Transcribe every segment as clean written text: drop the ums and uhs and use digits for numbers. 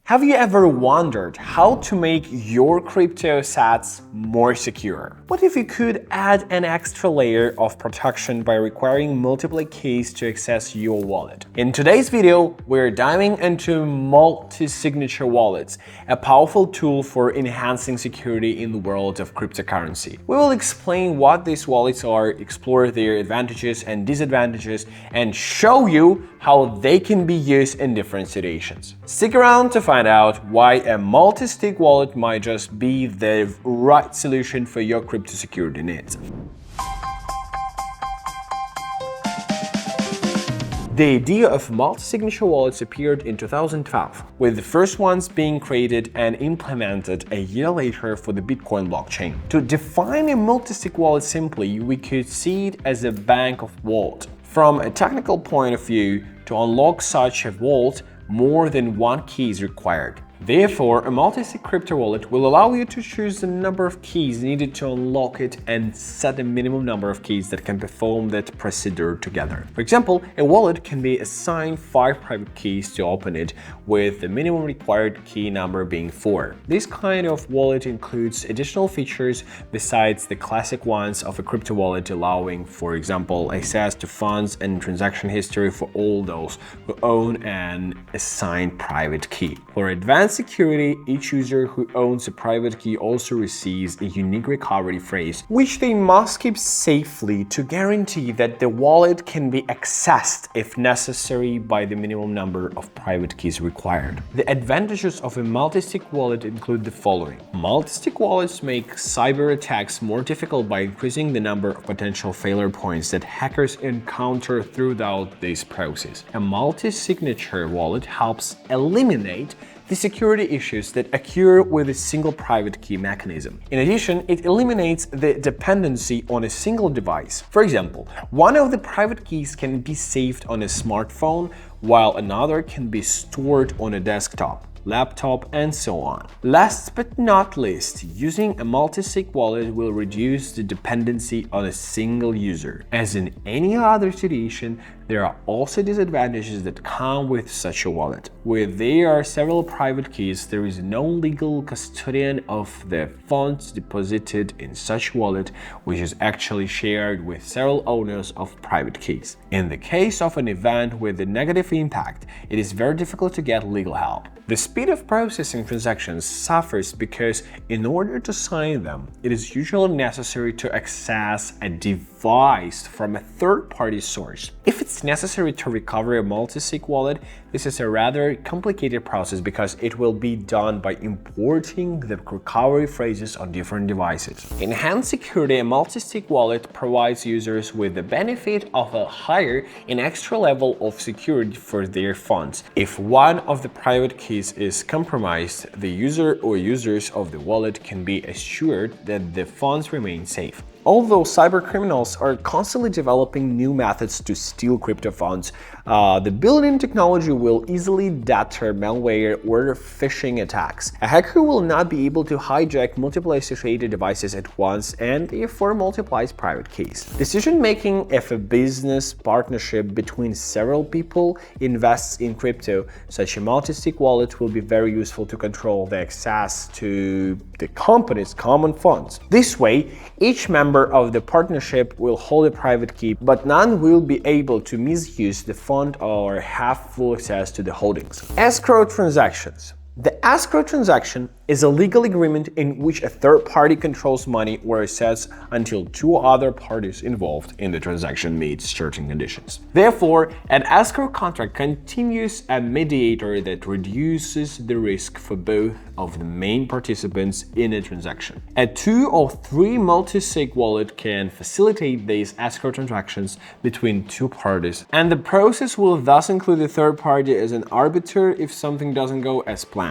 Have you ever wondered how to make your crypto assets more secure? What if you could add an extra layer of protection by requiring multiple keys to access your wallet? In today's video, we're diving into Multisignature Wallets, a powerful tool for enhancing security in the world of cryptocurrency. We will explain what these wallets are, explore their advantages and disadvantages, and show you how they can be used in different situations. Stick around to find out why a multi-sig wallet might just be the right solution for your crypto security needs. The idea of multi-signature wallets appeared in 2012, with the first ones being created and implemented a year later for the Bitcoin blockchain. To define a multi-sig wallet simply, we could see it as a bank of vault. From a technical point of view, to unlock such a vault, more than one key is required. Therefore, a multi-sig crypto wallet will allow you to choose the number of keys needed to unlock it and set a minimum number of keys that can perform that procedure together. For example, a wallet can be assigned 5 private keys to open it, with the minimum required key number being 4. This kind of wallet includes additional features besides the classic ones of a crypto wallet, allowing, for example, access to funds and transaction history for all those who own an assigned private key. For advanced security, each user who owns a private key also receives a unique recovery phrase, which they must keep safely to guarantee that the wallet can be accessed if necessary by the minimum number of private keys required. The advantages of a multi-sig wallet include the following. Multi-sig wallets make cyber attacks more difficult by increasing the number of potential failure points that hackers encounter throughout this process. A multi-signature wallet helps eliminate the security issues that occur with a single private key mechanism. In addition, it eliminates the dependency on a single device. For example, one of the private keys can be saved on a smartphone, while another can be stored on a desktop, laptop, and so on. Last but not least, using a multi-sig wallet will reduce the dependency on a single user. As in any other situation, there are also disadvantages that come with such a wallet. Where there are several private keys, there is no legal custodian of the funds deposited in such wallet, which is actually shared with several owners of private keys. In the case of an event with a negative impact, it is very difficult to get legal help. The speed of processing transactions suffers because in order to sign them, it is usually necessary to access a device from a third-party source. If it's necessary to recover a multi-sig wallet, this is a rather complicated process because it will be done by importing the recovery phrases on different devices. Enhanced security, a multi-sig wallet provides users with the benefit of a higher and extra level of security for their funds. If one of the private keys is compromised, the user or users of the wallet can be assured that the funds remain safe. Although cybercriminals are constantly developing new methods to steal crypto funds, the built-in technology will easily deter malware or phishing attacks. A hacker will not be able to hijack multiple associated devices at once and therefore multiplies private keys. Decision-making if a business partnership between several people invests in crypto, such a multi-sig wallet will be very useful to control the access to the company's common funds. This way, each member of the partnership will hold a private key, but none will be able to misuse the fund or have full access to the holdings. Escrow transactions. The escrow transaction is a legal agreement in which a third party controls money or assets until 2 other parties involved in the transaction meet certain conditions. Therefore, an escrow contract continues a mediator that reduces the risk for both of the main participants in a transaction. A 2 or 3 multi-sig wallet can facilitate these escrow transactions between 2 parties, and the process will thus include a third party as an arbiter if something doesn't go as planned.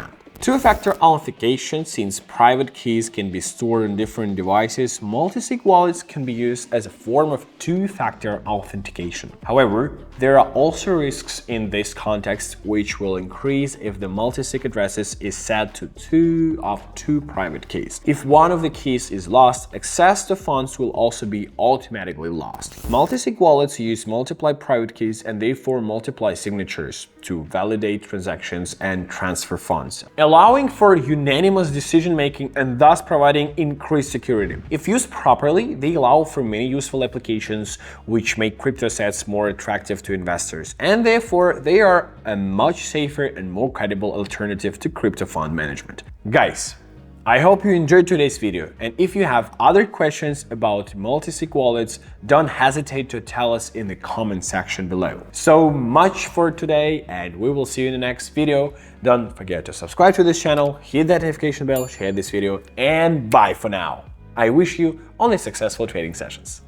Two-factor authentication. Since private keys can be stored on different devices, multisig wallets can be used as a form of two-factor authentication. However, there are also risks in this context, which will increase if the multisig addresses is set to two private keys. If one of the keys is lost, access to funds will also be automatically lost. Multisig wallets use multiple private keys and therefore multiple signatures to validate transactions and transfer funds, allowing for unanimous decision-making and thus providing increased security. If used properly, they allow for many useful applications which make crypto assets more attractive to investors, and therefore they are a much safer and more credible alternative to crypto fund management. Guys, I hope you enjoyed today's video, and if you have other questions about multisig wallets, don't hesitate to tell us in the comment section below. So much for today, and we will see you in the next video. Don't forget to subscribe to this channel, hit that notification bell, share this video, and bye for now. I wish you only successful trading sessions.